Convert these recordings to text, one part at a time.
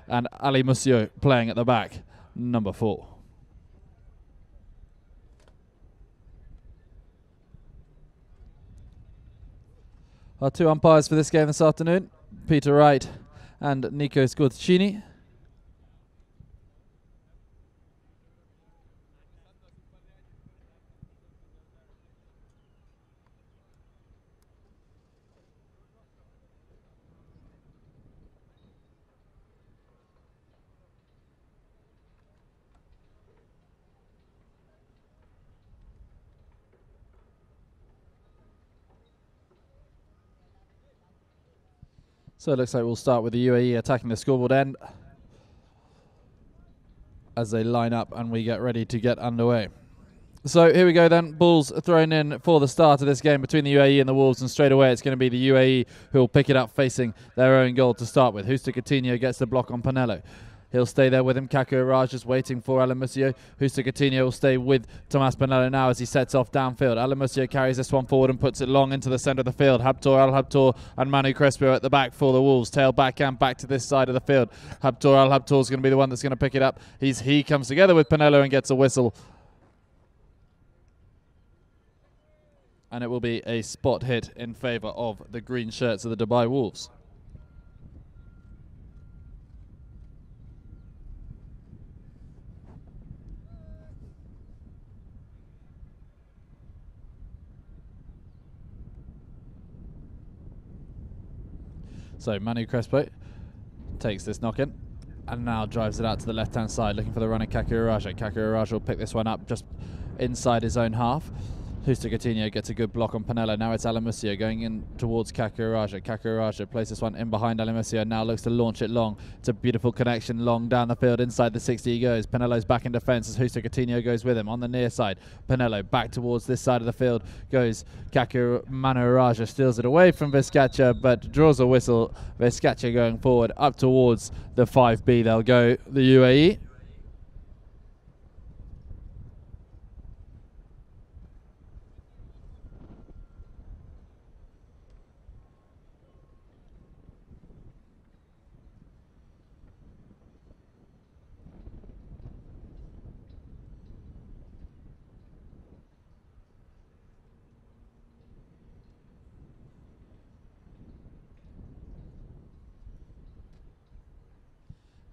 and Ali Musio playing at the back, number 4. Our 2 umpires for this game this afternoon, Peter Wright and Nico Scorticini. So it looks like we'll start with the UAE attacking the scoreboard end as they line up and we get ready to get underway. So here we go then, balls thrown in for the start of this game between the UAE and the Wolves, and straight away it's going to be the UAE who will pick it up facing their own goal to start with. Justo Coutinho gets the block on Pinello. He'll stay there with him. Kaku Raj just waiting for Alamusio. Justo Coutinho will stay with Tomas Pinello now as he sets off downfield. Alamusio carries this one forward and puts it long into the centre of the field. Habtor Al-Habtor and Manu Crespo at the back for the Wolves. Tail backhand back to this side of the field. Habtor Al-Habtor is going to be the one that's going to pick it up. He comes together with Pinello and gets a whistle. And it will be a spot hit in favour of the green shirts of the Dubai Wolves. So Manu Crespo takes this knock-in and now drives it out to the left-hand side, looking for the running Kaku Araja. Kaku Araja will pick this one up just inside his own half. Justo Coutinho gets a good block on Pinello. Now it's Alamusio going in towards Kaku Araja. Kaku Araja plays this one in behind Alamusio and now looks to launch it long. It's a beautiful connection long down the field. Inside the 60 he goes. Pinello's back in defence as Justo Coutinho goes with him. On the near side, Pinello back towards this side of the field goes Manu Araja, steals it away from Vizcacha but draws a whistle. Vizcacha going forward up towards the 5B. They'll go the UAE.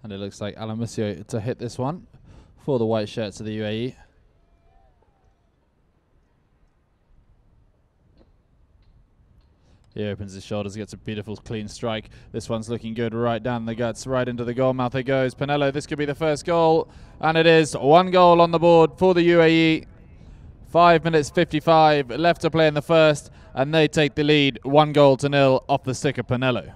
And it looks like Alamusio to hit this one for the white shirts of the UAE. He opens his shoulders, gets a beautiful clean strike. This one's looking good right down the guts, right into the goal mouth it goes. Pinello, this could be the first goal. And it is 1 goal on the board for the UAE. 5 minutes 55 left to play in the first. And they take the lead 1-0 off the stick of Pinello.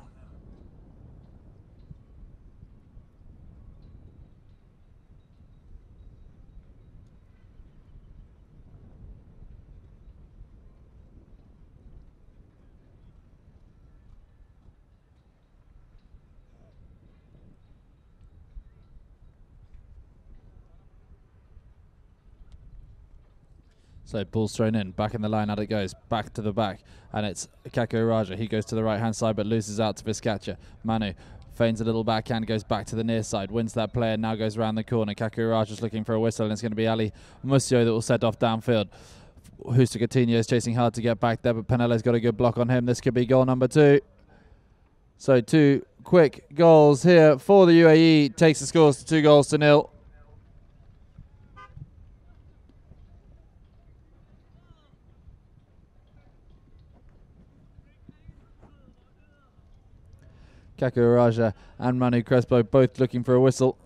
So ball's thrown in, back in the line, out it goes, back to the back, and it's Kaku Raja. He goes to the right-hand side but loses out to Vizcacha. Manu feigns a little backhand, goes back to the near side, wins that play and now goes around the corner. Kaku Raja's looking for a whistle and it's going to be Ali Musio that will set off downfield. Justo Coutinho is chasing hard to get back there, but Pinello's got a good block on him. This could be goal number 2. So 2 quick goals here for the UAE. Takes the scores to 2-0. Kaku Raja and Manu Crespo both looking for a whistle.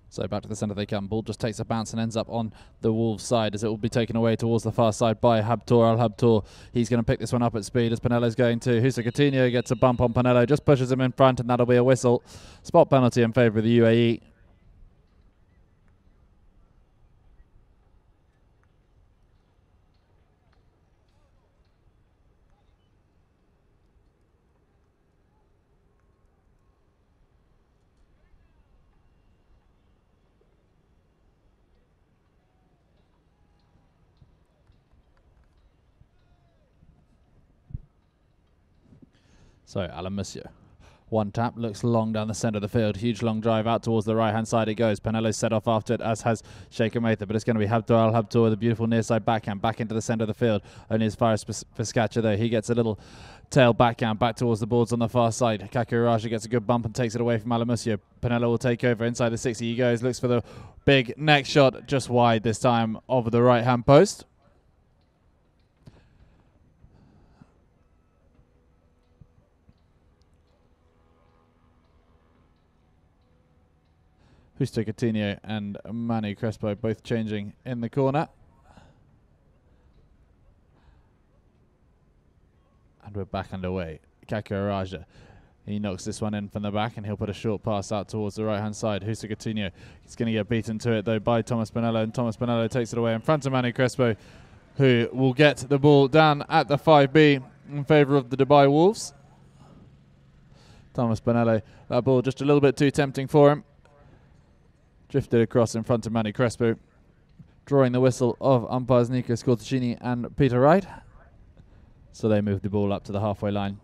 So back to the centre they come. Ball just takes a bounce and ends up on the Wolves side as it will be taken away towards the far side by Habtor Al-Habtor. He's going to pick this one up at speed as Pinello's going to. Justo Coutinho gets a bump on Pinello, just pushes him in front and that'll be a whistle. Spot penalty in favour of the UAE. So Alamusio. One tap, looks long down the centre of the field. Huge long drive out towards the right-hand side it goes. Penelo's set off after it, as has Sheikh Matha, but it's going to be Habdul Habdul with a beautiful near-side backhand back into the centre of the field. Only as far as Viscacha, though. He gets a little tail backhand back towards the boards on the far side. Kakiraja gets a good bump and takes it away from Alamusio. Penelo will take over inside the 60. He goes, looks for the big neck shot, just wide this time over the right-hand post. Justo Coutinho and Manu Crespo both changing in the corner. And we're back underway. Kakiraja, he knocks this one in from the back and he'll put a short pass out towards the right-hand side. Justo Coutinho, he's going to get beaten to it though by Thomas Penelo, and Thomas Penelo takes it away in front of Manu Crespo, who will get the ball down at the 5B in favour of the Dubai Wolves. Thomas Penelo, that ball just a little bit too tempting for him. Drifted across in front of Manu Crespo, drawing the whistle of umpires Nico Scorticini and Peter Wright. So they move the ball up to the halfway line.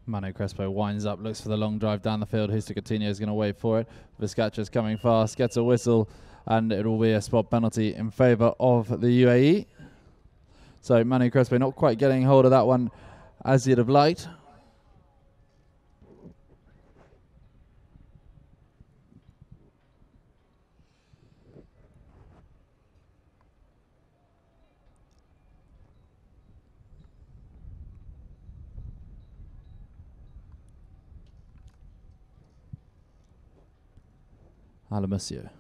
Manu Crespo winds up, looks for the long drive down the field. Justo Coutinho is going to wait for it. Viscacha's coming fast, gets a whistle, and it will be a spot penalty in favour of the UAE. So Manu Crespo not quite getting hold of that one as he'd have liked. Alamusio.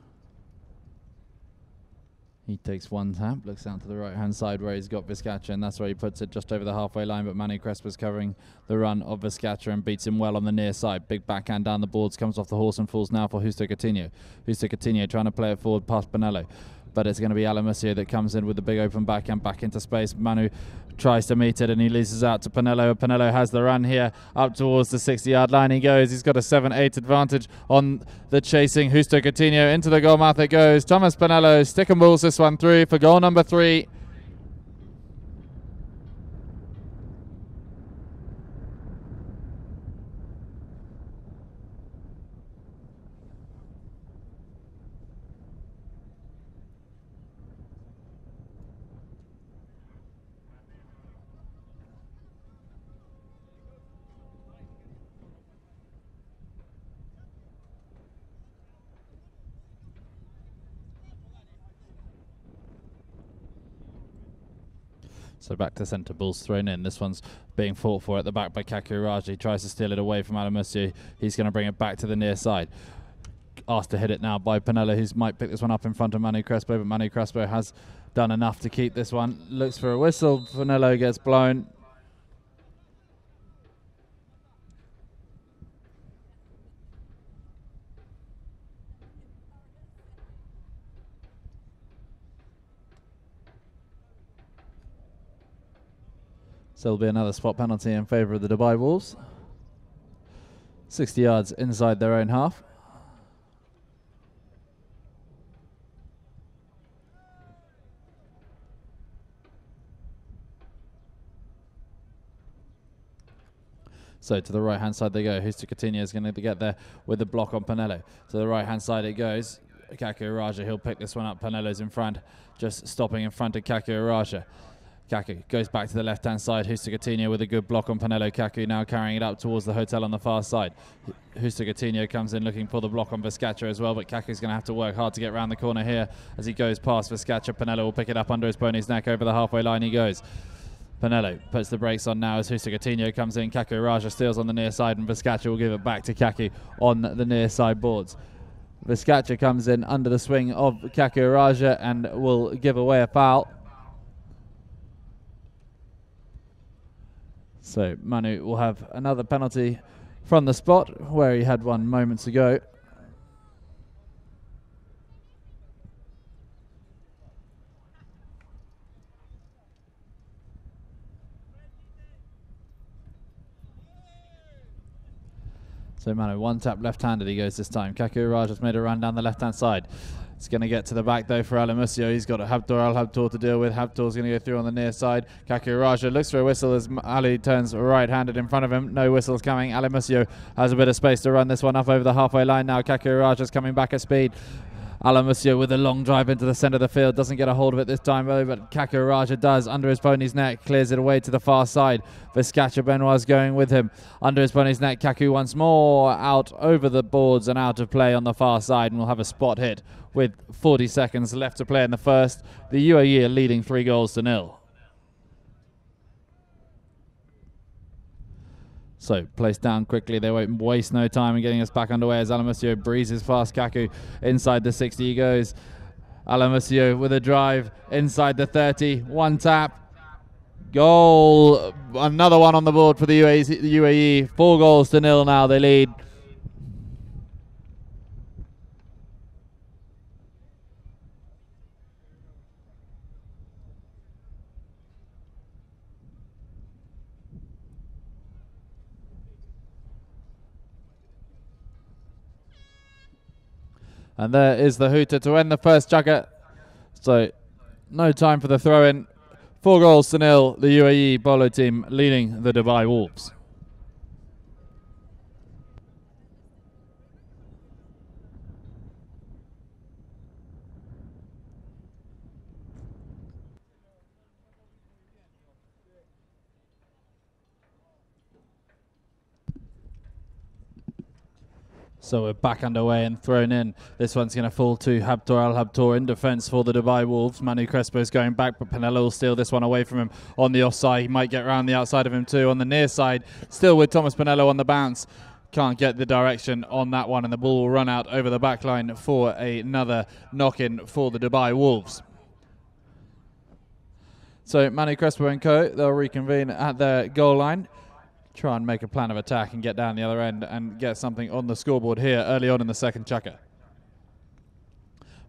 He takes one tap, looks out to the right-hand side where he's got Viscacha, and that's where he puts it just over the halfway line, but Manu Crespo's covering the run of Viscacha and beats him well on the near side. Big backhand down the boards, comes off the horse and falls now for Justo Coutinho. Justo Coutinho trying to play it forward past Penelo, but it's going to be Alamusio that comes in with the big open backhand back into space. Manu tries to meet it and he leases out to Penelo. Penelo has the run here up towards the 60-yard line. He goes. He's got a 7-8 advantage on the chasing Justo Coutinho. Into the goal mouth it goes. Thomas Penelo stick and balls this one through for goal number 3. So back to centre, ball's thrown in. This one's being fought for at the back by Kakiraja. He tries to steal it away from Alamusio. He's going to bring it back to the near side. Asked to hit it now by Penelo, who might pick this one up in front of Manu Crespo, but Manu Crespo has done enough to keep this one. Looks for a whistle. Penelo gets blown. So there'll be another spot penalty in favour of the Dubai Wolves. 60 yards inside their own half. So to the right-hand side they go. Justo Coutinho is going to get there with the block on Penelo. To the right-hand side it goes. Kakiraja, he'll pick this one up. Penelo's in front, just stopping in front of Kakiraja. Kaku goes back to the left-hand side. Justo Coutinho with a good block on Penelo. Kaku now carrying it up towards the hotel on the far side. Justo Coutinho comes in looking for the block on Viscacha as well, but Kaku's going to have to work hard to get around the corner here as he goes past Viscacha. Penelo will pick it up under his pony's neck. Over the halfway line he goes. Penelo puts the brakes on now as Justo Coutinho comes in. Kakiraja steals on the near side and Viscacha will give it back to Kaku on the near side boards. Vizcacha comes in under the swing of Kakuraja and will give away a foul. So Manu will have another penalty from the spot where he had one moments ago. So Manu, one tap left-handed he goes this time. Kakuraja has made a run down the left-hand side. It's going to get to the back though for Alamusio. He's got Habtor Al-Habtor to deal with. Habtor's going to go through on the near side. Kakuraja looks for a whistle as Ali turns right-handed in front of him. No whistles coming. Alamusio has a bit of space to run this one up over the halfway line now. Kakuraja's coming back at speed. Alamusio with a long drive into the centre of the field. Doesn't get a hold of it this time though, but Kakuraja does. Under his pony's neck, clears it away to the far side. Vizcacha Benoit's going with him. Under his pony's neck, Kaku once more out over the boards and out of play on the far side, and will have a spot hit with 40 seconds left to play in the first. The UAE are leading 3-0. So placed down quickly, they won't waste no time in getting us back underway as Alamusio breezes past Kaku. Inside the 60 he goes. Alamusio with a drive inside the 30, one tap. Goal, another one on the board for the UAE. 4-0 now, they lead. And there is the hooter to end the first chukka. So no time for the throw-in. 4-0, the UAE polo team leading the Dubai Wolves. So we're back underway and thrown in. This one's going to fall to Habtor Al-Habtor in defence for the Dubai Wolves. Manu Crespo's going back, but Pinello will steal this one away from him on the offside. He might get round the outside of him too on the near side. Still with Thomas Pinello on the bounce. Can't get the direction on that one, and the ball will run out over the back line for another knock-in for the Dubai Wolves. So Manu Crespo and co, they'll reconvene at their goal line. Try and make a plan of attack and get down the other end and get something on the scoreboard here early on in the second chukka.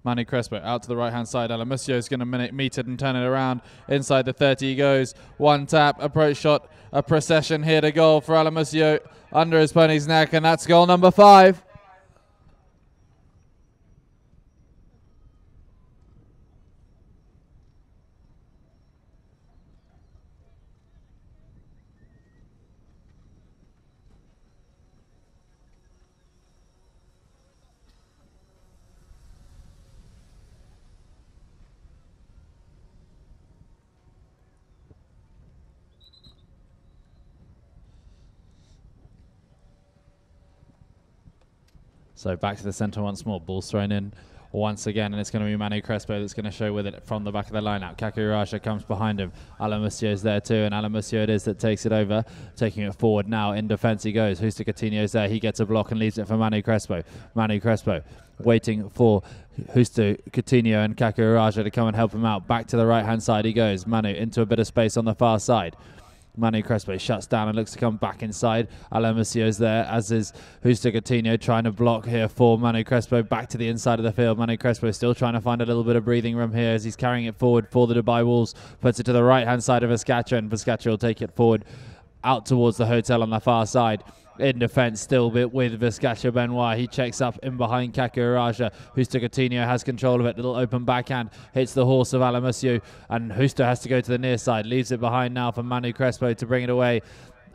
Manu Crespo out to the right-hand side. Alamusio is going to meet it and turn it around. Inside the 30 he goes. One tap, approach shot, a procession here to goal for Alamusio under his pony's neck, and that's goal number 5. So back to the centre once more. Ball's thrown in once again, and it's going to be Manu Crespo that's going to show with it from the back of the line-out. Kakuraja comes behind him. Alamusio's there too, and Alamusio it is that takes it over. Taking it forward now. In defence he goes. Husta Coutinho's there. He gets a block and leaves it for Manu Crespo. Manu Crespo waiting for Husta Coutinho and Kakuraja to come and help him out. Back to the right-hand side he goes. Manu into a bit of space on the far side. Manu Crespo shuts down and looks to come back inside. Alamusio's there, as is Husta Coutinho trying to block here for Manu Crespo. Back to the inside of the field. Manu Crespo still trying to find a little bit of breathing room here as he's carrying it forward for the Dubai Wolves. Puts it to the right-hand side of Vizcacha, and Vizcacha will take it forward out towards the hotel on the far side. In defence still with Vizcacha Benoit. He checks up in behind Kakuraja. Husta Coutinho has control of it. Little open backhand. Hits the horse of Alamusio. And Husta has to go to the near side. Leaves it behind now for Manu Crespo to bring it away.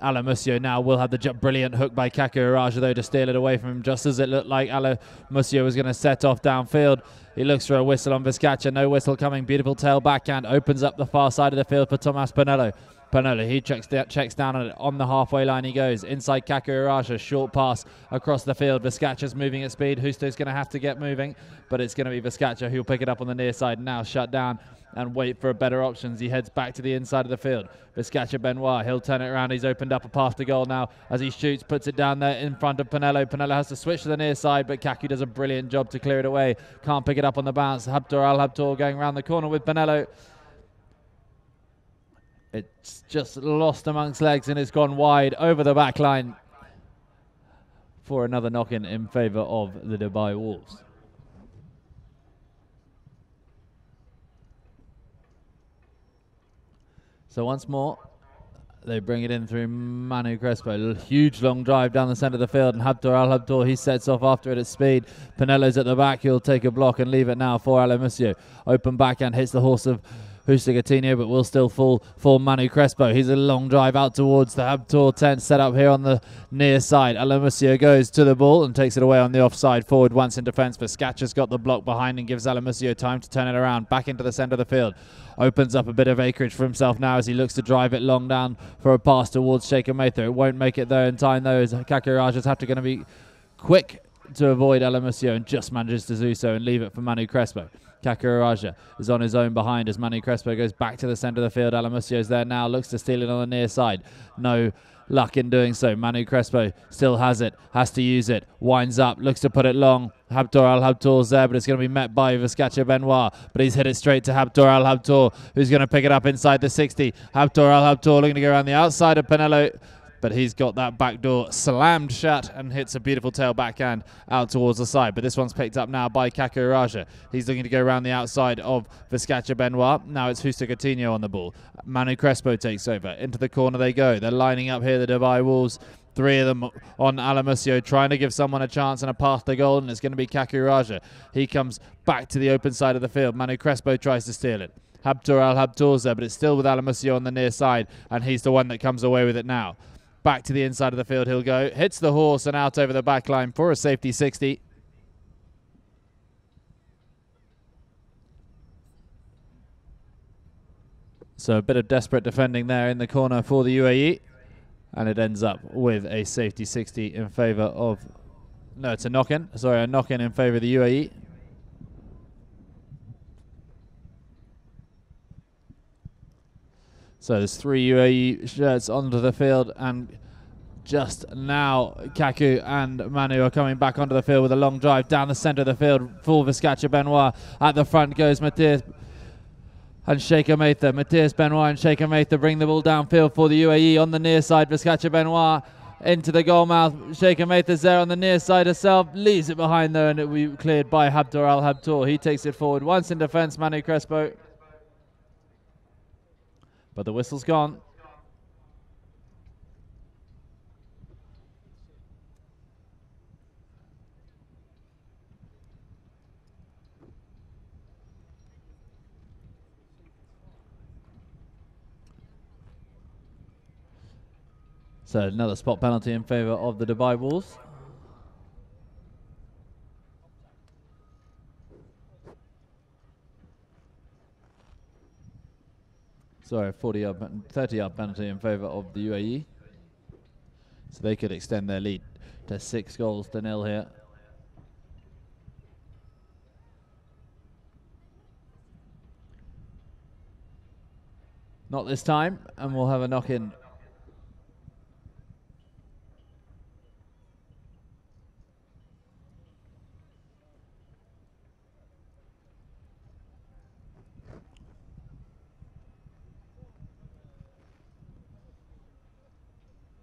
Alamusio now will have the brilliant hook by Kakuraja though to steal it away from him, just as it looked like Alamusio was going to set off downfield. He looks for a whistle on Vizcacha. No whistle coming. Beautiful tail backhand. Opens up the far side of the field for Tomas Pinello. Pinello, he checks down on it. On the halfway line he goes. Inside Kakuraja, short pass across the field. Vizcacha's moving at speed. Husto's going to have to get moving, but it's going to be Vizcacha who'll pick it up on the near side now. Shut down and wait for a better options. He heads back to the inside of the field. Viscacha Benoit, he'll turn it around. He's opened up a path to goal now as he shoots, puts it down there in front of Pinello. Pinello has to switch to the near side, but Kaku does a brilliant job to clear it away. Can't pick it up on the bounce. Habtoor Al Habtoor going around the corner with Pinello. It's just lost amongst legs and it's gone wide over the back line for another knock-in in favour of the Dubai Wolves. So once more, they bring it in through Manu Crespo. Huge long drive down the centre of the field, and Habtoor Al Habtoor, he sets off after it at speed. Pinello's at the back. He'll take a block and leave it now for Alamusio. Open backhand hits the horse of Husta Coutinho, but will still fall for Manu Crespo. He's a long drive out towards the Habtoor tent set up here on the near side. Alamusio goes to the ball and takes it away on the offside forward once in defence. Viscacha's got the block behind and gives Alamusio time to turn it around back into the centre of the field. Opens up a bit of acreage for himself now as he looks to drive it long down for a pass towards Sheikha Mather. It won't make it there in time though, as Kakiraja's have to going to be quick to avoid Alamusio and just manages to do so and leave it for Manu Crespo. Kakiraja is on his own behind as Manu Crespo goes back to the centre of the field. Alamusio's there now, looks to steal it on the near side. No luck in doing so. Manu Crespo still has it, has to use it, winds up, looks to put it long. Habtoor Al Habtoor's there, but it's going to be met by Viscacha Benoit, but he's hit it straight to Habtoor Al Habtoor, who's going to pick it up inside the 60. Habtoor Al Habtoor looking to go around the outside of Pinello, but he's got that back door slammed shut and hits a beautiful tail backhand out towards the side. But this one's picked up now by Kakiraja. He's looking to go around the outside of Viscacha Benoit. Now it's Husta Coutinho on the ball. Manu Crespo takes over. Into the corner they go. They're lining up here, the Dubai Wolves. Three of them on Alamusio, trying to give someone a chance and a path to goal, and it's going to be Kakiraja. He comes back to the open side of the field. Manu Crespo tries to steal it. Habtoor Al Habtoor's there, but it's still with Alamusio on the near side, and he's the one that comes away with it now. Back to the inside of the field he'll go. Hits the horse and out over the back line for a safety 60. So a bit of desperate defending there in the corner for the UAE. And it ends up with a safety 60 in favour of... No, it's a knock-in. Sorry, a knock-in in favour of the UAE. So there's 3 UAE shirts onto the field, and just now Kaku and Manu are coming back onto the field with a long drive down the centre of the field. Full Viscacha Benoit. At the front goes Matthias and Sheikha Mather. Matthias Benoit and Sheikha Mather bring the ball downfield for the UAE on the near side. Viscacha Benoit into the goal mouth. Sheikha Mather's there on the near side herself. Leaves it behind though, and it will be cleared by Habtoor Al Habtoor. He takes it forward once in defence, Manu Crespo. But the whistle's gone. So another spot penalty in favour of the Dubai Wolves. Sorry, 30-yard penalty in favour of the UAE. So they could extend their lead to 6-0 here. Not this time, and we'll have a knock-in.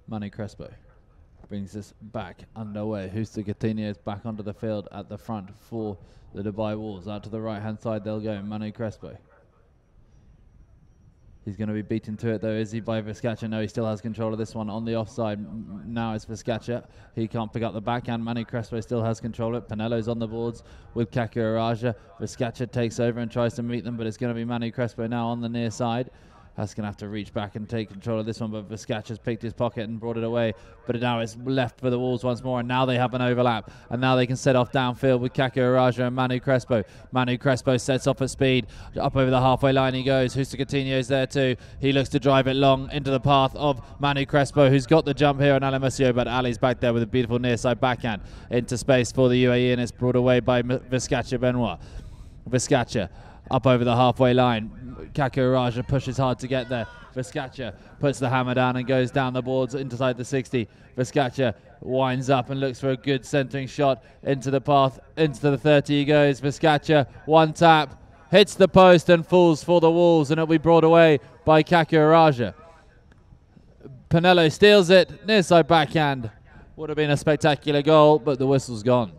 Manu Crespo brings this back underway. Husta Coutinho is back onto the field at the front for the Dubai Wolves. Out to the right-hand side they'll go. Manu Crespo. He's going to be beaten to it though, is he, by Viscacha? No, he still has control of this one on the offside. Now it's Viscacha. He can't pick up the backhand. Manu Crespo still has control of it. Pinello's on the boards with Kakiraja. Viscacha takes over and tries to meet them, but it's going to be Manu Crespo now on the near side. That's going to have to reach back and take control of this one, but Viscacha's picked his pocket and brought it away. But now it's left for the Wolves once more, and now they have an overlap. And now they can set off downfield with Kakiraja and Manu Crespo. Manu Crespo sets off at speed. Up over the halfway line he goes. Husta Coutinho's there too. He looks to drive it long into the path of Manu Crespo, who's got the jump here on Alamusio, but Ali's back there with a beautiful near side backhand into space for the UAE, and it's brought away by Viscacha Benoit. Viscacha up over the halfway line. Kakuraja pushes hard to get there. Vizcacha puts the hammer down and goes down the boards inside the 60. Vizcacha winds up and looks for a good centering shot into the path. Into the 30 he goes. Vizcacha, one tap, hits the post and falls for the walls, and it'll be brought away by Kakuraja. Pinello steals it, near side backhand. Would have been a spectacular goal, but the whistle's gone.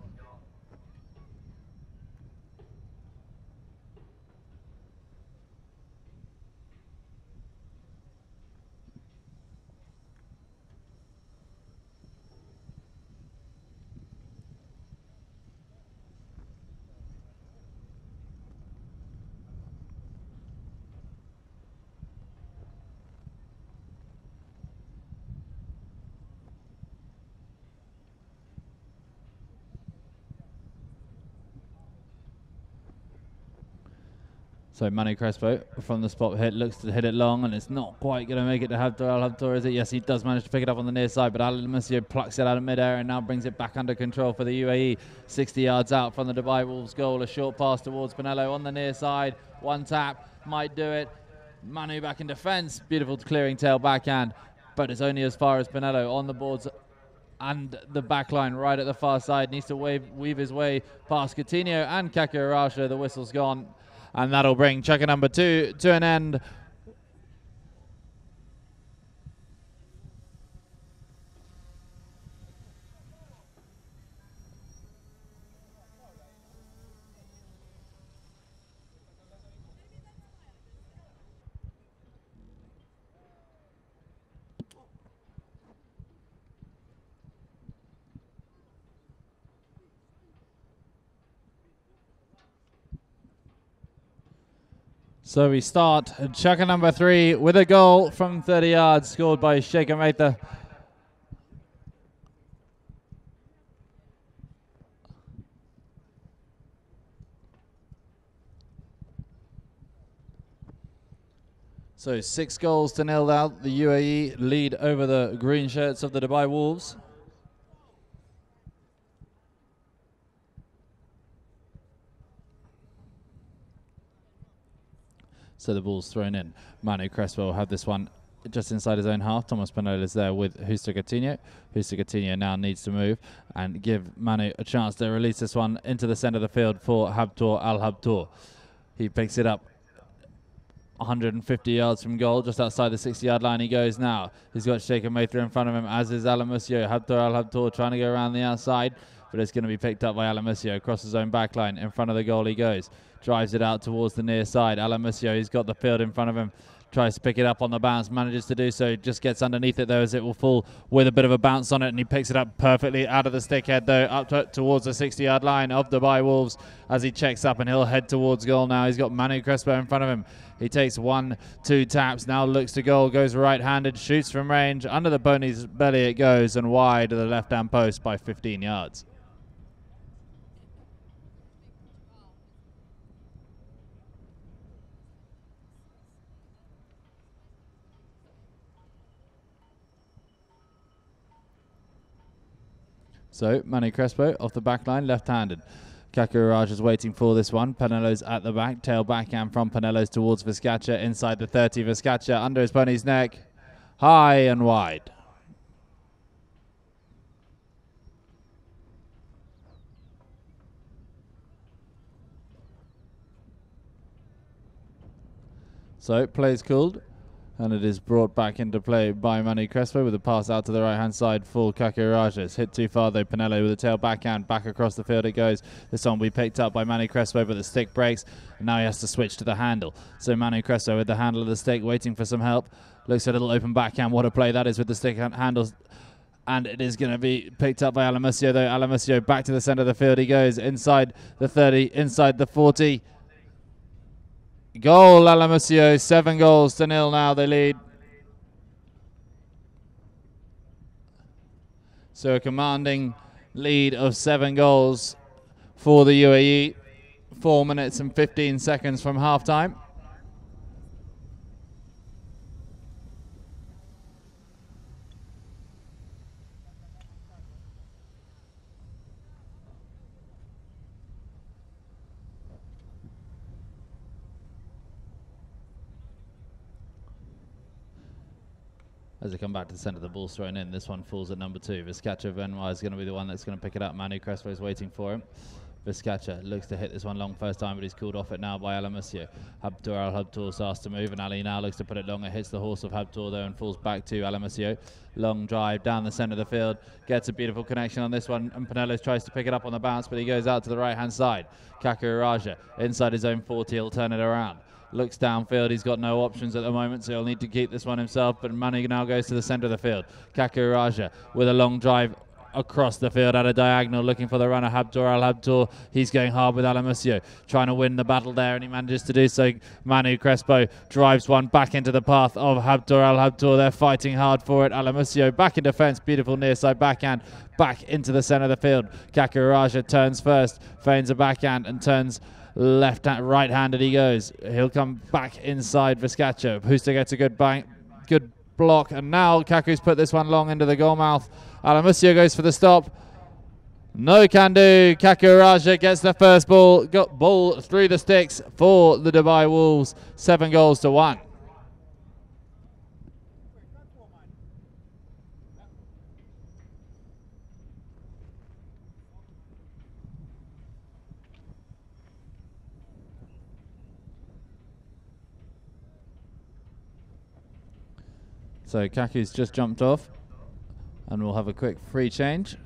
So Manu Crespo from the spot hit looks to hit it long, and it's not quite going to make it to Habtor Al-Habtor, is it? Yes, he does manage to pick it up on the near side, but Al-Monsieur plucks it out of midair and now brings it back under control for the UAE. 60 yards out from the Dubai Wolves goal. A short pass towards Pinello on the near side. One tap might do it. Manu back in defence. Beautiful clearing tail backhand, but it's only as far as Pinello on the boards and the back line right at the far side. Needs to weave his way past Coutinho and Kakuraja. The whistle's gone. And that'll bring checker number 2 to an end. So we start checker number 3 with a goal from 30 yards scored by Sheikh Ametha. So 6 goals to 0 out. The UAE lead over the green shirts of the Dubai Wolves. So the ball's thrown in. Manu Crespo will have this one just inside his own half. Thomas Pinello is there with Justo Coutinho. Justo Coutinho now needs to move and give Manu a chance to release this one into the centre of the field for Habtor Al-Habtor. He picks it up 150 yards from goal, just outside the 60-yard line he goes now. He's got Sheikh Ametha in front of him, as is Alamusio. Habtor Al-Habtor trying to go around the outside, but it's going to be picked up by Alamusio. Across his own back line, in front of the goal he goes. Drives it out towards the near side. Alamusio, he's got the field in front of him. Tries to pick it up on the bounce, manages to do so, just gets underneath it though, as it will fall with a bit of a bounce on it, and he picks it up perfectly out of the stick head though, up towards the 60-yard line of Dubai Wolves as he checks up, and he'll head towards goal now. He's got Manu Crespo in front of him. He takes 1-2 taps, now looks to goal, goes right-handed, shoots from range, under the pony's belly it goes, and wide to the left-hand post by 15 yards. So Manu Crespo off the back line, left-handed. Kakuraja is waiting for this one. Pinello's at the back, tail backhand from Pinello's towards Vizcacha, inside the 30. Vizcacha under his pony's neck, high and wide. So play's called, and it is brought back into play by Manu Crespo with a pass out to the right-hand side for Kakuraja. It's hit too far though. Pinello with a tail backhand, back across the field it goes. This one will be picked up by Manu Crespo, but the stick breaks, and now he has to switch to the handle. So Manu Crespo with the handle of the stick, waiting for some help. Looks a little open backhand. What a play that is with the stick handles. And it is going to be picked up by Alamusio though. Alamusio back to the centre of the field he goes, inside the 30, inside the 40. Goal, Alamusio, 7 goals to 0 now they lead. So a commanding lead of 7 goals for the UAE. 4 minutes and 15 seconds from half-time. As they come back to the centre, the ball's thrown in. This one falls at number 2. Viscacha Benoit is going to be the one that's going to pick it up. Manu Crespo is waiting for him. Viscacha looks to hit this one long first time, but he's called off it now by Alamusio. Habtoor Al-Habtoor's asked to move, and Ali now looks to put it long. It hits the horse of Habtoor, though, and falls back to Alamusio. Long drive down the centre of the field. Gets a beautiful connection on this one, and Pinello tries to pick it up on the bounce, but he goes out to the right-hand side. Kakuraja inside his own 40. He'll turn it around. Looks downfield. He's got no options at the moment, so he'll need to keep this one himself. But Manu now goes to the centre of the field. Kakuraja with a long drive across the field at a diagonal, looking for the runner Habtoor Al-Habtoor. He's going hard with Alamusio, trying to win the battle there, and he manages to do so. Manu Crespo drives one back into the path of Habtoor Al-Habtoor. They're fighting hard for it. Alamusio back in defence, beautiful near side backhand, back into the centre of the field. Kakuraja turns first, feigns a backhand and turns right-handed he goes. He'll come back inside Viscacha. Husta gets a good block, and now Kaku's put this one long into the goal mouth. Alamusio goes for the stop. No can do. Kakuraja gets the first ball. Got ball through the sticks for the Dubai Wolves. 7-1. So Kaku's just jumped off, and we'll have a quick free change.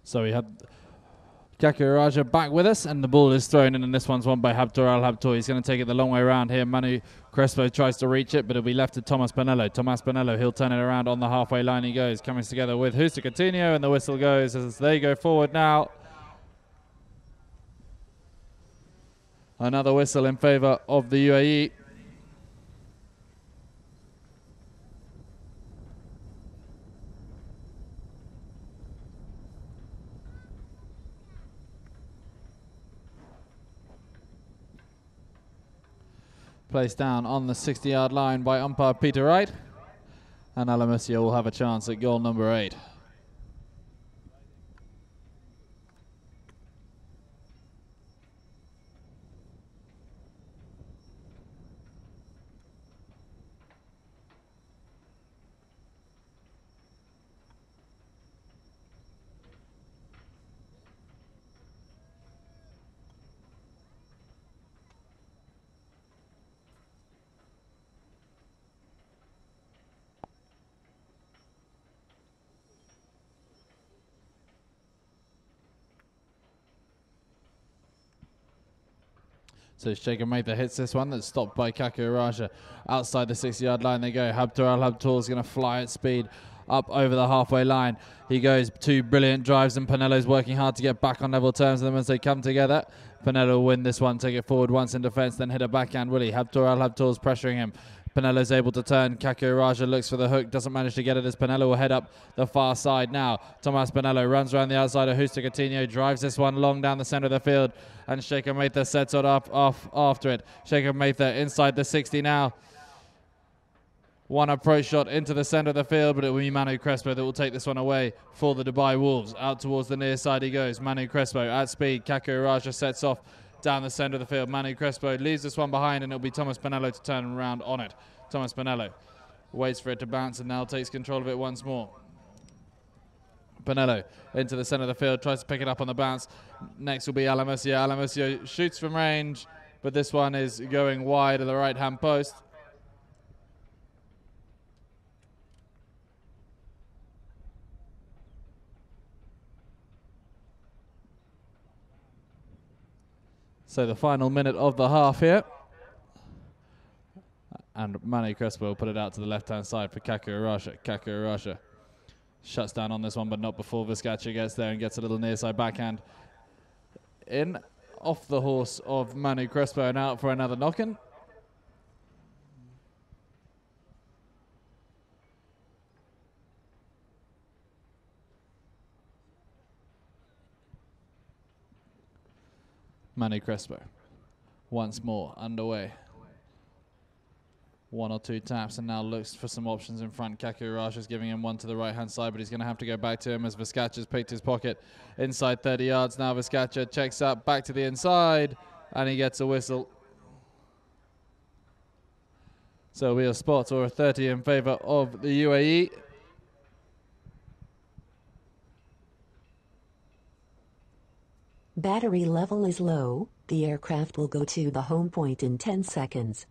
So we have Kakuraja back with us, and the ball is thrown in, and this one's won by Habtoor Al-Habtoor. He's going to take it the long way around here. Manu Crespo tries to reach it, but it'll be left to Thomas Pinello. Thomas Pinello, he'll turn it around on the halfway line. He goes, coming together with Husta Coutinho, and the whistle goes as they go forward now. Another whistle in favour of the UAE. Placed down on the 60-yard line by umpire Peter Wright. And Alamusio will have a chance at goal number 8. So Shaker Mather hits this one. That's stopped by Kaku Raja. Outside the 60-yard line they go. Habtoor Al-Habtoor is going to fly at speed up over the halfway line. He goes 2 brilliant drives, and Pinello's working hard to get back on level terms. And then once they come together, Pinello will win this one, take it forward once in defence, then hit a backhand Willie. Habtoor Al-Habtoor is pressuring him. Pinello's able to turn. Kaku Raja looks for the hook, doesn't manage to get it as Pinello will head up the far side now. Tomas Pinello runs around the outside of Justo Coutinho, drives this one long down the centre of the field, and Shaker Mather sets it up off after it. Shaker Mather inside the 60 now. One approach shot into the centre of the field, but it will be Manu Crespo that will take this one away for the Dubai Wolves. Out towards the near side he goes. Manu Crespo at speed. Kaku Raja sets off down the centre of the field. Manu Crespo leaves this one behind, and it'll be Thomas Pinello to turn around on it. Thomas Pinello waits for it to bounce and now takes control of it once more. Pinello into the centre of the field, tries to pick it up on the bounce. Next will be Alamusio. Alamusio shoots from range, but this one is going wide of the right-hand post. So the final minute of the half here. And Manu Crespo will put it out to the left-hand side for Kaku Raja. Kaku Raja shuts down on this one, but not before Vizcacha gets there and gets a little near-side backhand in off the horse of Manu Crespo and out for another knock-in. Manu Crespo once more underway. 1 or 2 taps and now looks for some options in front. Kaku Raja is giving him one to the right hand side, but he's going to have to go back to him as Vizcacha's picked his pocket inside 30 yards. Now Vizcacha checks up back to the inside and he gets a whistle. So it'll be a spot or a 30 in favour of the UAE. Battery level is low. The aircraft will go to the home point in 10 seconds.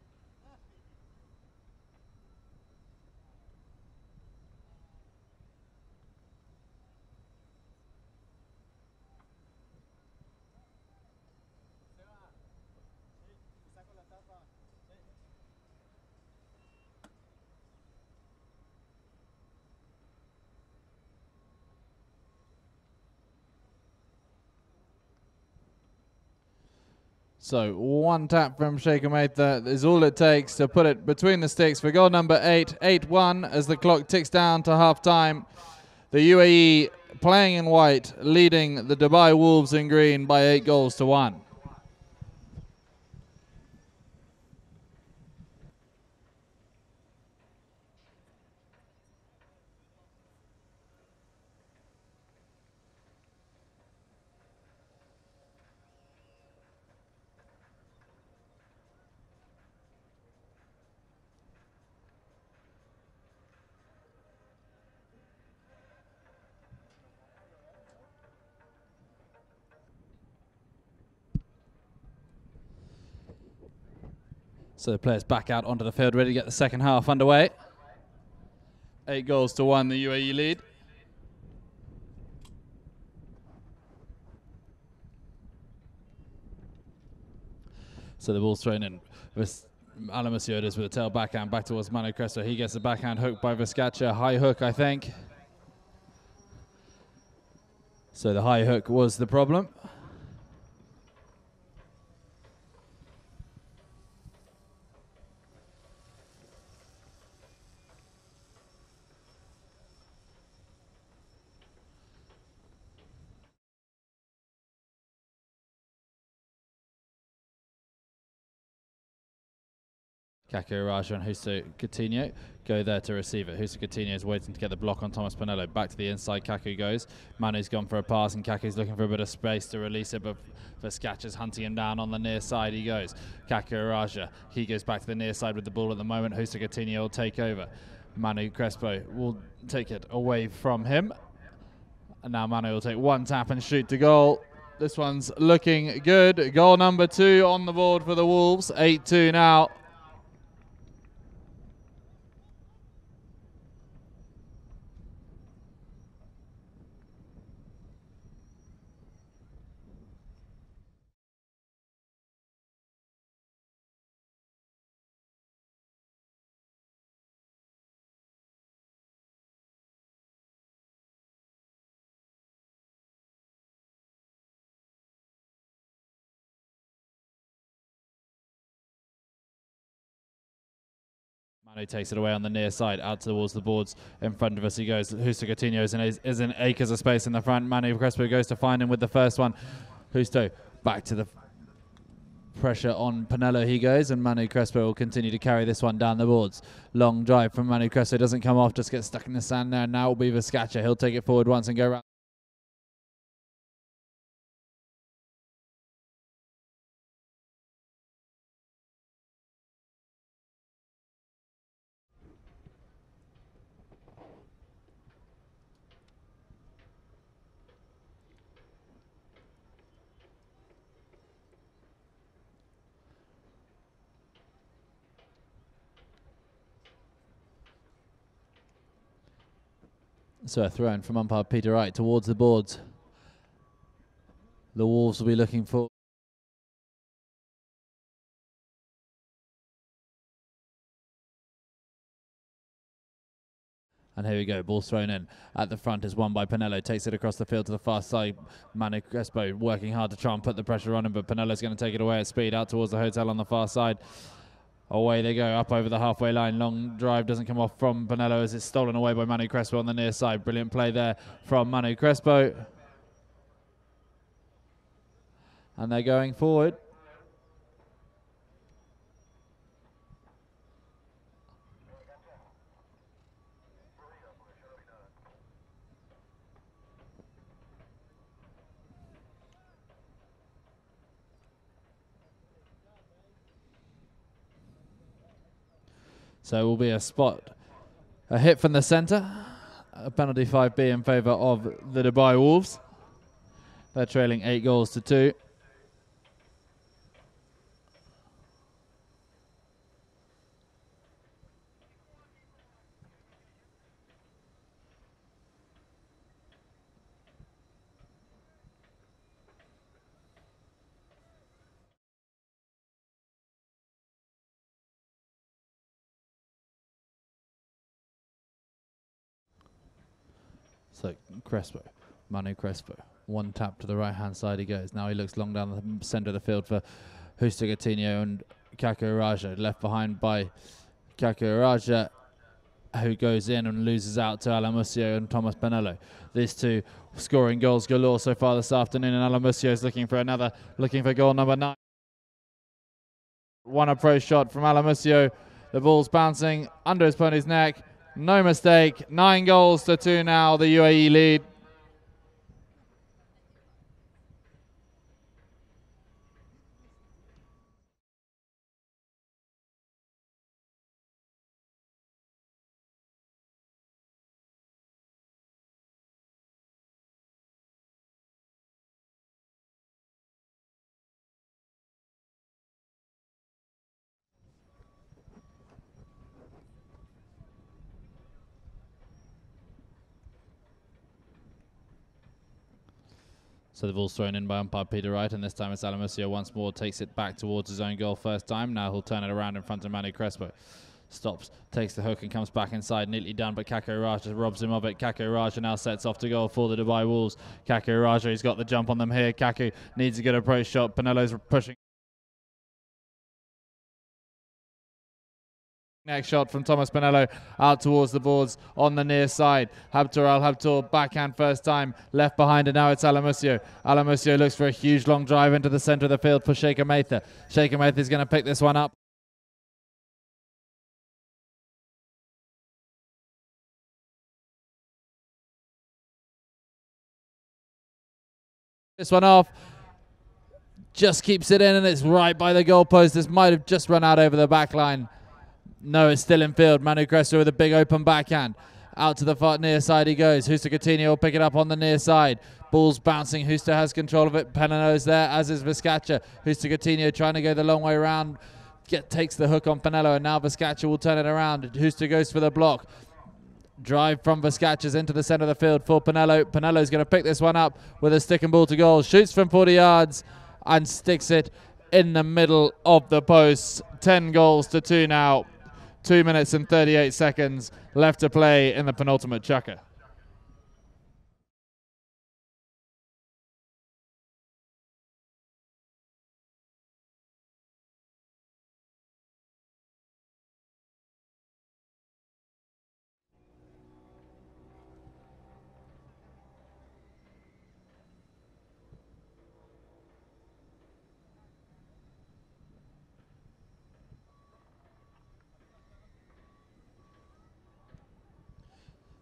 So 1 tap from Shaker Mather is all it takes to put it between the sticks for goal number 8, 8-1 as the clock ticks down to half time. The UAE playing in white, leading the Dubai Wolves in green by 8 goals to 1. So the players back out onto the field, ready to get the second half underway. 8 goals to 1, the UAE lead. So the ball's thrown in with Alamusio with a tail backhand back towards Manu Crespo. He gets the backhand hook by Vizcacha. High hook, I think. So the high hook was the problem. Kaku Raja and Justo Coutinho go there to receive it. Justo Coutinho is waiting to get the block on Thomas Pinello. Back to the inside, Kaku goes. Manu's gone for a pass and Kaku's looking for a bit of space to release it, but Vizcacha's hunting him down on the near side. He goes. Kaku Raja, he goes back to the near side with the ball at the moment. Justo Coutinho will take over. Manu Crespo will take it away from him. And now Manu will take 1 tap and shoot to goal. This one's looking good. Goal number 2 on the board for the Wolves. 8-2 now. Manu takes it away on the near side, out towards the boards. In front of us he goes. Justo Coutinho is in acres of space in the front. Manu Crespo goes to find him with the first one. Justo back to the pressure on Pinello he goes, and Manu Crespo will continue to carry this one down the boards. Long drive from Manu Crespo, doesn't come off, just gets stuck in the sand there. Now it will be Viscacha. He'll take it forward once and go round. So a throw in from umpire Peter Wright towards the boards. The Wolves will be looking for. And here we go, ball's thrown in. At the front is won by Pinello, takes it across the field to the far side. Manu Crespo working hard to try and put the pressure on him, but Pinello's going to take it away at speed out towards the hotel on the far side. Away they go, up over the halfway line. Long drive doesn't come off from Pinello as it's stolen away by Manu Crespo on the near side. Brilliant play there from Manu Crespo. And they're going forward. So it will be a hit from the centre, a penalty 5B in favour of the Dubai Wolves. They're trailing 8-2. So Crespo, Manu Crespo, one tap to the right hand side he goes. Now he looks long down the centre of the field for Justo Coutinho and Kako Raja, left behind by Kako Raja, who goes in and loses out to Alamusio and Thomas Pinello. These two scoring goals galore so far this afternoon, and Alamusio is looking for goal number 9. One approach shot from Alamusio. The ball's bouncing under his pony's neck. No mistake. 9-2 now, the UAE lead. So the ball's thrown in by umpire Peter Wright, and this time it's Alamusio once more, takes it back towards his own goal first time. Now he'll turn it around in front of Manu Crespo. Stops, takes the hook and comes back inside, neatly done, but Kako Raja robs him of it. Kako Raja now sets off to goal for the Dubai Wolves. Kako Raja, he's got the jump on them here. Kako needs a good approach shot. Pinello's pushing. Next shot from Thomas Pinello out towards the boards on the near side. Habtour backhand first time, left behind, and now it's Alamusio. Alamusio looks for a huge long drive into the centre of the field for Sheikha Matha. Sheikha Matha is going to pick this one up. This one off, just keeps it in, and it's right by the goalpost. This might have just run out over the back line. No, it's still in field. Manu Crespo with a big open backhand. Out to the far near side he goes. Justo Coutinho will pick it up on the near side. Ball's bouncing. Justo has control of it. Pinello's there, as is Viscacha. Justo Coutinho trying to go the long way around. Takes the hook on Pinello, and now Viscacha will turn it around. Justo goes for the block. Drive from Viscacha's into the centre of the field for Pinello. Pinello's going to pick this one up with a stick and ball to goal. Shoots from 40 yards and sticks it in the middle of the post. 10-2 now. 2 minutes and 38 seconds left to play in the penultimate chukker.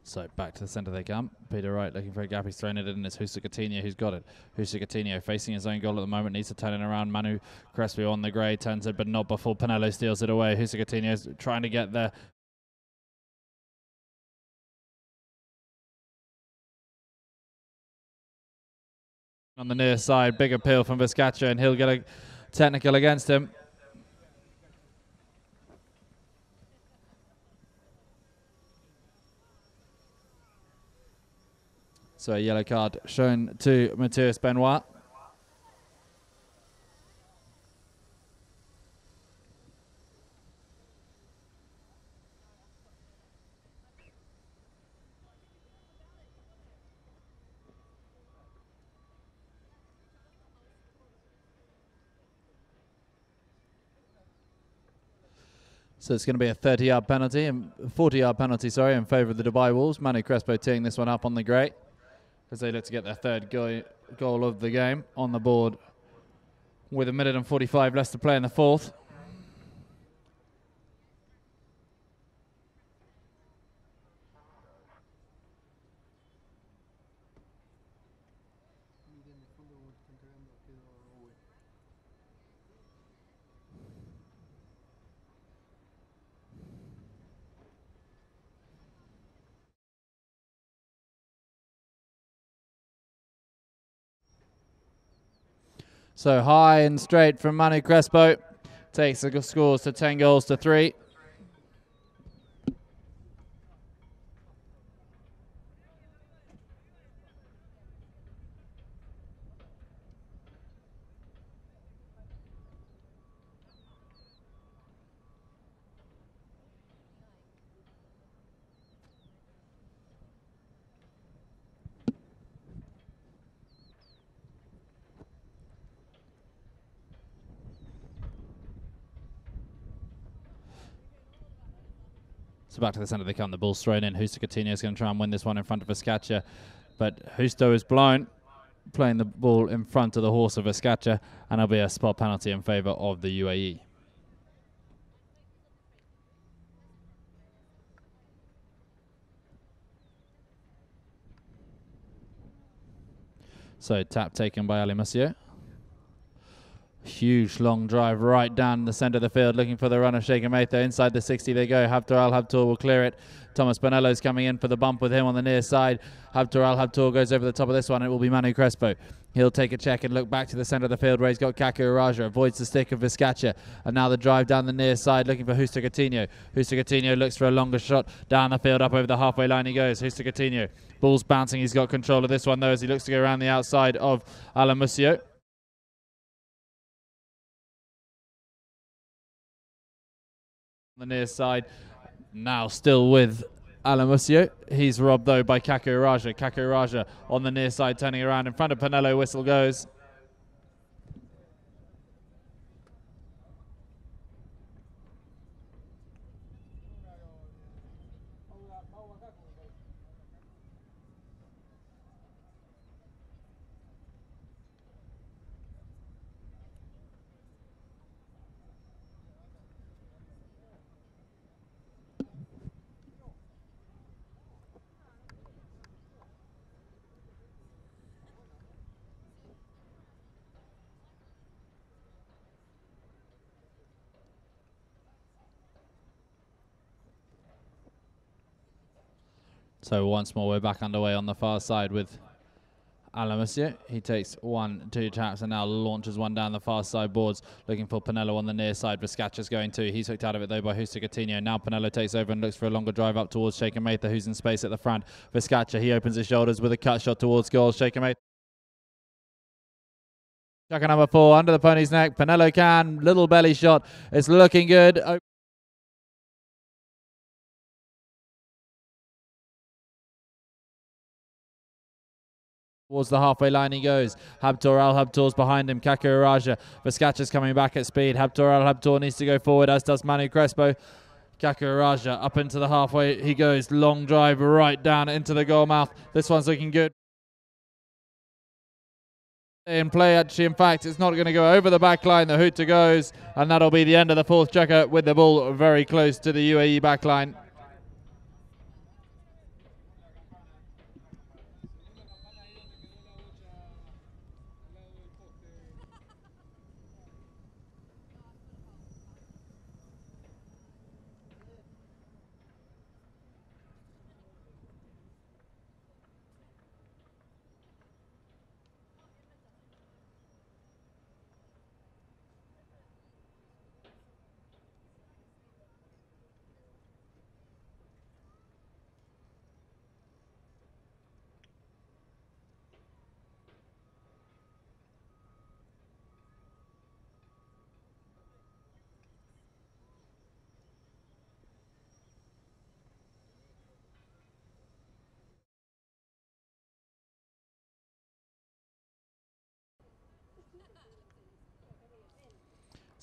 So back to the centre they come. Peter Wright looking for a gap. He's thrown it in. It's Husa Coutinho who's got it. Husa Coutinho facing his own goal at the moment. Needs to turn it around. Manu Crespo on the grey. Turns it, but not before Pinello steals it away. Husa Coutinho's trying to get there. On the near side, big appeal from Vizcacha, and he'll get a technical against him. So a yellow card shown to Matthias Benoit. So it's going to be a 30-yard penalty, and 40-yard penalty, sorry, in favour of the Dubai Wolves. Manu Crespo teeing this one up on the grey as they look to get their third goal of the game on the board with 1 minute and 45 left to play in the fourth. So high and straight from Manu Crespo. Takes the scores to 10 goals to 3. So back to the centre they come. The ball's thrown in. Husa Coutinho is going to try and win this one in front of Vizcacha. But Justo is blown, playing the ball in front of the horse of Vizcacha, and it'll be a spot penalty in favour of the UAE. So tap taken by Ali Monsieur. Huge long drive right down the centre of the field, looking for the runner Shaker Mather. Inside the 60 they go. Habtor Al Habtor will clear it. Thomas Bonello's coming in for the bump with him on the near side. Habtor Al Habtor goes over the top of this one. It will be Manu Crespo. He'll take a check and look back to the centre of the field where he's got Kaku Araja. Avoids the stick of Vizcacha. And now the drive down the near side looking for Justo Coutinho. Justo Coutinho looks for a longer shot. Down the field, up over the halfway line he goes. Justo Coutinho. Ball's bouncing. He's got control of this one though as he looks to go around the outside of Alain Monsieur. On the near side, now still with Alain Monsieur. He's robbed though by Kaku Araja. Kaku Araja on the near side, turning around in front of Pinello. Whistle goes. So once more we're back underway on the far side with Alain Monsieur. He takes 1-2 taps and now launches one down the far side boards, looking for Pinello on the near side. Vizcacha's going too. He's hooked out of it though by Justo Coutinho. Now Pinello takes over and looks for a longer drive up towards Shaker Mather, who's in space at the front. Vizcacha, he opens his shoulders with a cut shot towards goal. Shaker Mather. Chucker number 4 under the pony's neck. Pinello can. Little belly shot. It's looking good. Towards the halfway line he goes. Habtor Al Habtor's behind him. Kaku Araja. Vizcacha's coming back at speed. Habtor Al Habtor needs to go forward, as does Manu Crespo. Kaku Araja up into the halfway he goes. Long drive right down into the goal mouth. This one's looking good. In play, actually, in fact, it's not going to go over the back line. The hooter goes, and that'll be the end of the fourth checker with the ball very close to the UAE back line.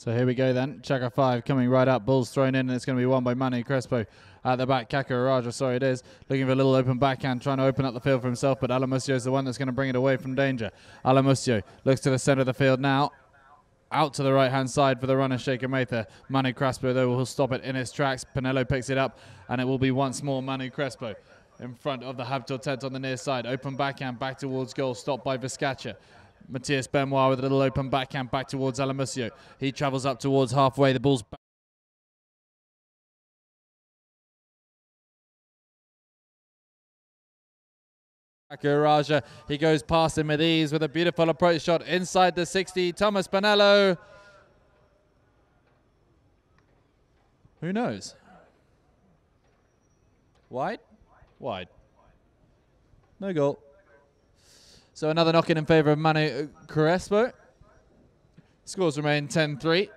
So here we go then. Checker 5 coming right up. Ball's thrown in, and it's going to be won by Manu Crespo. At the back, Kakaraja, sorry it is, looking for a little open backhand, trying to open up the field for himself, but Alamusio is the one that's going to bring it away from danger. Alamusio looks to the centre of the field now. Out to the right-hand side for the runner, Shaker Mather. Manu Crespo, though, will stop it in its tracks. Pinello picks it up, and it will be once more Manu Crespo in front of the Habtor tent on the near side. Open backhand back towards goal, stopped by Viscacha. Matthias Benoit with a little open backhand back towards Alamusio. He travels up towards halfway. The ball's back. Raja, he goes past him with ease with a beautiful approach shot inside the 60. Thomas Pinello. Who knows? Wide? Wide. No goal. So another knock-in in favour of Manu Crespo. Scores remain 10-3.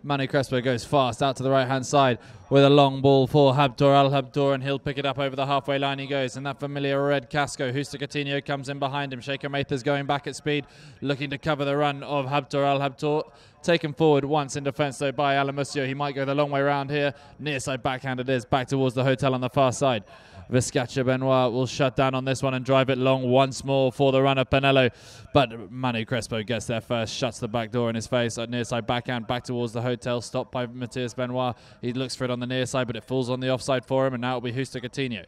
Manu Crespo goes fast out to the right-hand side with a long ball for Habtor Al-Habtor, and he'll pick it up over the halfway line. He goes, and that familiar red casco. Husta Coutinho comes in behind him. Shaker Mather's going back at speed, looking to cover the run of Habtor Al-Habtor. Taken forward once in defence, though, by Alamusio. He might go the long way round here. Near side backhand it is, back towards the hotel on the far side. Viscacha Benoit will shut down on this one and drive it long once more for the runner Pinello. But Manu Crespo gets there first, shuts the back door in his face. Near side backhand back towards the hotel, stopped by Matthias Benoit. He looks for it on the near side, but it falls on the offside for him, and now it'll be Husta Coutinho.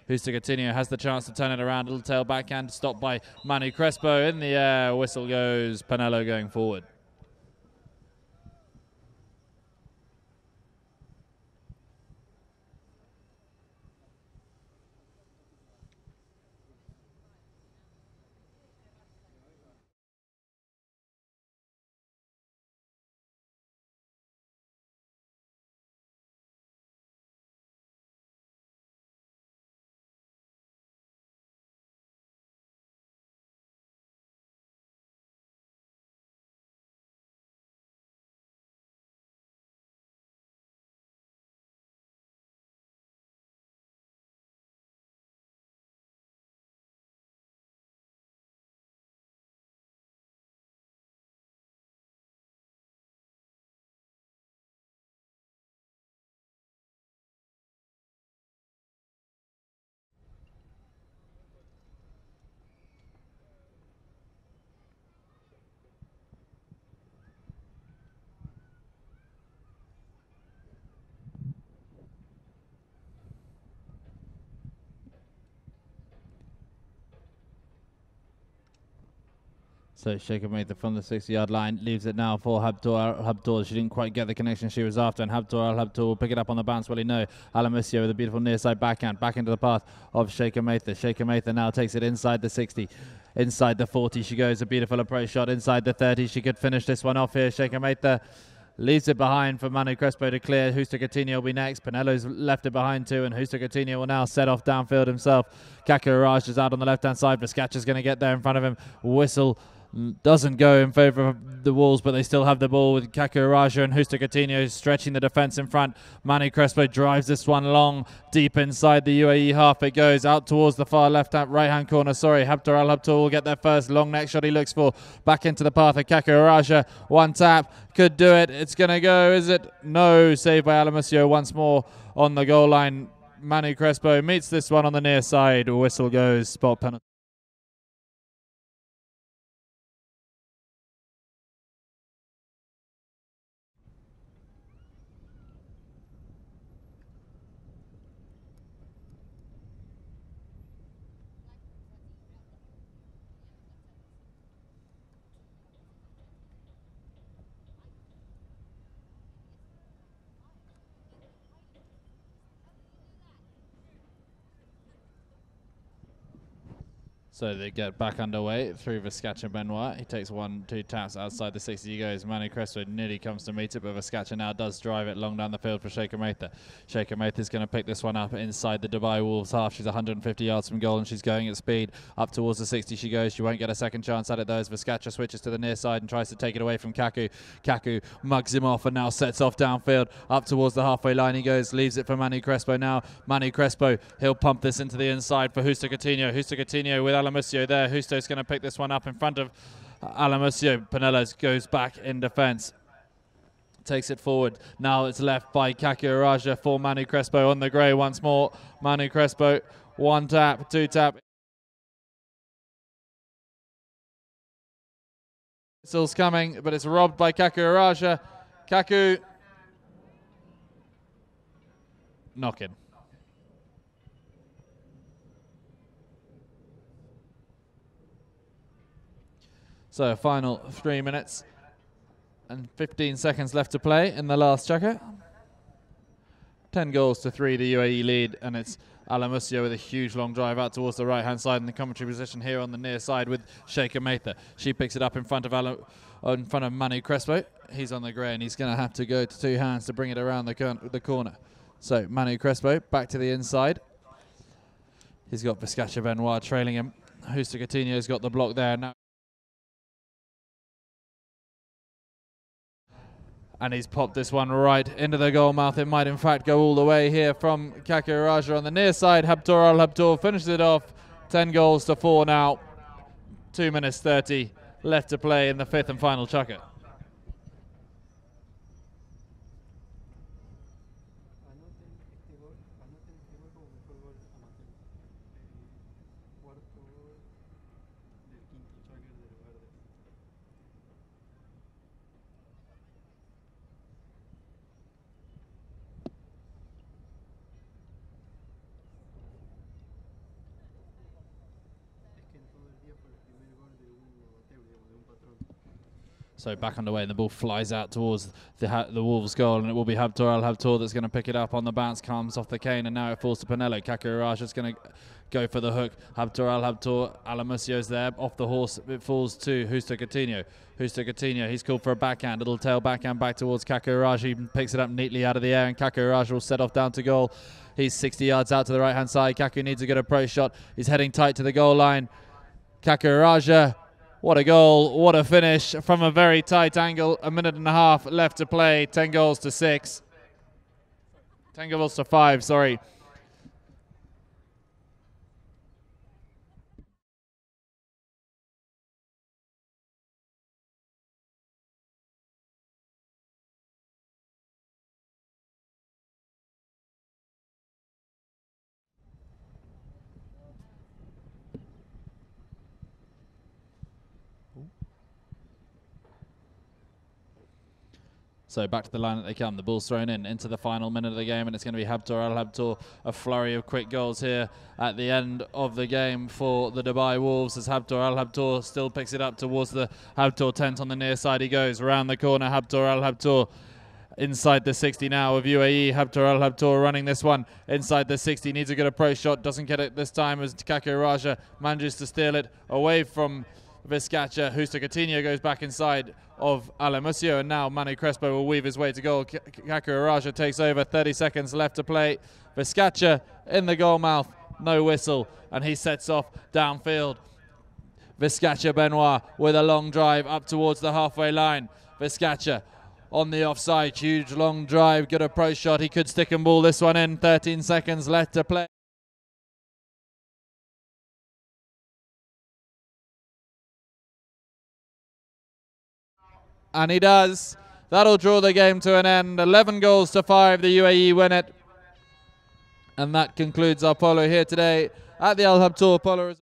Husta Coutinho has the chance to turn it around. A little tail backhand, stopped by Manu Crespo. In the air, whistle goes. Pinello going forward. So Shaker Mather from the 60-yard line leaves it now for Habtor. She didn't quite get the connection she was after, and Habtor will pick it up on the bounce. Well, he know Alamusio with a beautiful near side backhand back into the path of Shaker Mather. Shaker Mather now takes it inside the 60. Inside the 40 she goes. A beautiful approach shot inside the 30. She could finish this one off here. Shaker Mather leaves it behind for Manu Crespo to clear. Husta Coutinho will be next. Pinello's left it behind too, and Husta Coutinho will now set off downfield himself. Kakaraj is out on the left-hand side. Viscacha's going to get there in front of him. Whistle doesn't go in favour of the Wolves, but they still have the ball with Kakaraja and Husta Coutinho stretching the defence in front. Manu Crespo drives this one long, deep inside the UAE half. It goes out towards the far right-hand corner. Habtor Al-Habtor will get there first. Long neck shot he looks for. Back into the path of Kakaraja. One tap. Could do it. It's going to go, is it? No. Saved by Alamusio once more on the goal line. Manu Crespo meets this one on the near side. Whistle goes. Spot penalty. So they get back underway through Viscacha Benoit. He takes 1-2 taps outside the 60. He goes. Manu Crespo nearly comes to meet it, but Viscacha now does drive it long down the field for Shaker Mather. Shaker Mather is going to pick this one up inside the Dubai Wolves half. She's 150 yards from goal, and she's going at speed. Up towards the 60 she goes. She won't get a second chance at it, though, as Viscacha switches to the near side and tries to take it away from Kaku. Kaku mugs him off and now sets off downfield. Up towards the halfway line he goes. Leaves it for Manu Crespo now. Manu Crespo, he'll pump this into the inside for Husta Coutinho. Husta Coutinho with Alamusio there. Husto's going to pick this one up in front of Alamusio. Pinellas goes back in defense. Takes it forward. Now it's left by Kakiraja for Manu Crespo on the grey once more. Manu Crespo, one tap, two tap. Whistle's coming, but it's robbed by Kakiraja. Kaku, knock in. So final 3 minutes and 15 seconds left to play in the last checker. 10 goals to 3, the UAE lead, and it's Alamusio with a huge long drive out towards the right-hand side in the commentary position here on the near side with Sheikha Matha. She picks it up in front of Manu Crespo. He's on the grey and he's going to have to go to two hands to bring it around the corner. So Manu Crespo back to the inside. He's got Vizcacha Benoit trailing him. Justo Coutinho's got the block there now. And he's popped this one right into the goal mouth. It might in fact go all the way here from Kakiraja on the near side. Habtoor Al Habtoor finishes it off. 10 goals to 4 now. 2 minutes 30 left to play in the fifth and final chukker. So back underway, and the ball flies out towards the Wolves' goal, and it will be Habtoor Al Habtoor that's going to pick it up on the bounce, comes off the cane, and now it falls to Pinello. Kakiraja is going to go for the hook. Habtoor Al Habtoor, Alamusio's there, off the horse, it falls to Justo Coutinho. Justo Coutinho, he's called for a backhand, little tail backhand back towards Kakiraja. He picks it up neatly out of the air, and Kakiraja will set off down to goal. He's 60 yards out to the right-hand side. Kaku needs a good approach shot. He's heading tight to the goal line. Kakiraja. What a goal, what a finish from a very tight angle. A minute and a half left to play. 10 goals to 6. 10 goals to 5, sorry. So back to the line that they come. The ball's thrown in into the final minute of the game, and it's going to be Habtoor Al Habtoor. A flurry of quick goals here at the end of the game for the Dubai Wolves, as Habtoor Al Habtoor still picks it up towards the Habtoor tent on the near side. He goes around the corner. Habtoor Al Habtoor inside the 60 now of UAE. Habtoor Al Habtoor running this one inside the 60. Needs a good approach shot. Doesn't get it this time as Kakiraja manages to steal it away from Vizcacha. Justo Coutinho goes back inside of Alamusio, and now Manu Crespo will weave his way to goal. Kakiraja takes over. 30 seconds left to play. Vizcacha in the goal mouth, no whistle, and he sets off downfield. Vizcacha Benoit with a long drive up towards the halfway line. Vizcacha on the offside, huge long drive, good approach shot. He could stick and ball this one in. 13 seconds left to play. And he does. That'll draw the game to an end. 11 goals to 5. The UAE win it. And that concludes our polo here today at the Al Habtoor Polo.